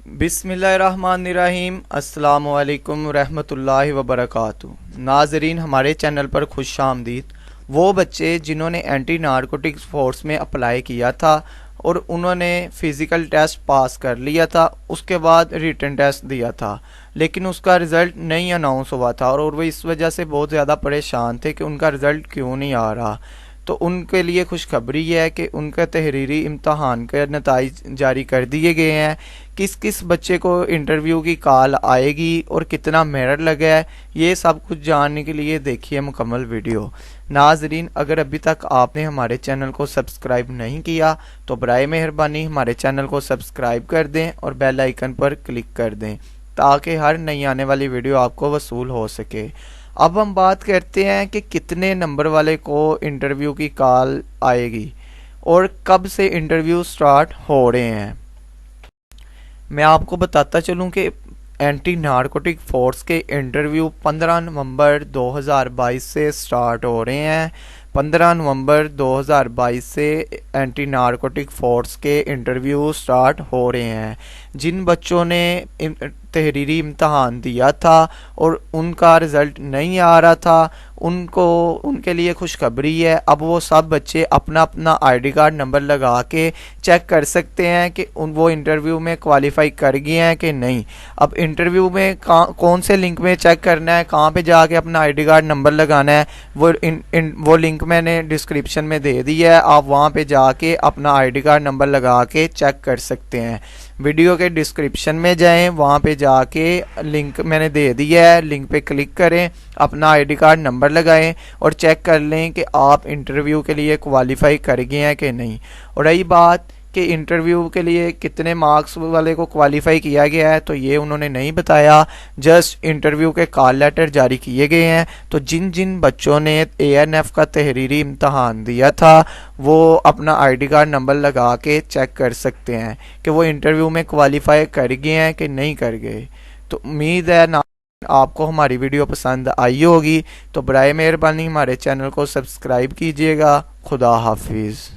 بسم اللہ الرحمن الرحیم۔ السلام علیکم ورحمۃ اللہ وبرکاتہ۔ ناظرین، ہمارے چینل پر خوش آمدید۔ وہ بچے جنہوں نے اینٹی نارکوٹکس فورس میں اپلائی کیا تھا اور انہوں نے فزیکل ٹیسٹ پاس کر لیا تھا، اس کے بعد ریٹن ٹیسٹ دیا تھا، لیکن اس کا رزلٹ نہیں اناؤنس ہوا تھا اور وہ اس وجہ سے بہت زیادہ پریشان تھے کہ ان کا رزلٹ کیوں نہیں آ رہا، تو ان کے لیے خوشخبری ہے کہ ان کا تحریری امتحان کے نتائج جاری کر دیے گئے ہیں۔ کس کس بچے کو انٹرویو کی کال آئے گی اور کتنا میرٹ لگا ہے، یہ سب کچھ جاننے کے لیے دیکھیے مکمل ویڈیو۔ ناظرین، اگر ابھی تک آپ نے ہمارے چینل کو سبسکرائب نہیں کیا تو برائے مہربانی ہمارے چینل کو سبسکرائب کر دیں اور بیل آئیکن پر کلک کر دیں تاکہ ہر نئی آنے والی ویڈیو آپ کو وصول ہو سکے۔ اب ہم بات کرتے ہیں کہ کتنے نمبر والے کو انٹرویو کی کال آئے گی اور کب سے انٹرویو سٹارٹ ہو رہے ہیں۔ میں آپ کو بتاتا چلوں کہ اینٹی نارکوٹک فورس کے انٹرویو 15 نومبر 2022 سے سٹارٹ ہو رہے ہیں۔ 15 نومبر 2022 سے اینٹی نارکوٹک فورس کے انٹرویو سٹارٹ ہو رہے ہیں۔ جن بچوں نے تحریری امتحان دیا تھا اور ان کا رزلٹ نہیں آ رہا تھا، ان کے لیے خوشخبری ہے۔ اب وہ سب بچے اپنا اپنا آئی ڈی کارڈ نمبر لگا کے چیک کر سکتے ہیں کہ وہ انٹرویو میں کوالیفائی کر گئے ہیں کہ نہیں۔ اب انٹرویو میں کون سے لنک میں چیک کرنا ہے، کہاں پہ جا کے اپنا آئی ڈی کارڈ نمبر لگانا ہے، وہ لنک میں نے ڈسکرپشن میں دے دی ہے۔ آپ وہاں پہ جا کے اپنا آئی ڈی کارڈ نمبر لگا کے چیک کر سکتے ہیں۔ ویڈیو کے ڈسکرپشن میں جائیں، وہاں پہ جا کے لنک میں نے دے دی ہے، لنک پہ کلک کریں، اپنا آئی ڈی کارڈ نمبر لگائیں اور چیک کر لیں کہ آپ انٹرویو کے لیے کوالیفائی کر گئے ہیں کہ نہیں۔ اور رہی بات کہ انٹرویو کے لیے کتنے مارکس والے کو کوالیفائی کیا گیا ہے، تو یہ انہوں نے نہیں بتایا، جسٹ انٹرویو کے کال لیٹر جاری کیے گئے ہیں۔ تو جن بچوں نے ANF کا تحریری امتحان دیا تھا وہ اپنا آئی ڈی کارڈ نمبر لگا کے چیک کر سکتے ہیں کہ وہ انٹرویو میں کوالیفائی کر گئے ہیں کہ نہیں کر گئے۔ تو امید ہے آپ کو ہماری ویڈیو پسند آئی ہوگی، تو برائے مہربانی ہمارے چینل کو سبسکرائب کیجیے گا۔ خدا حافظ۔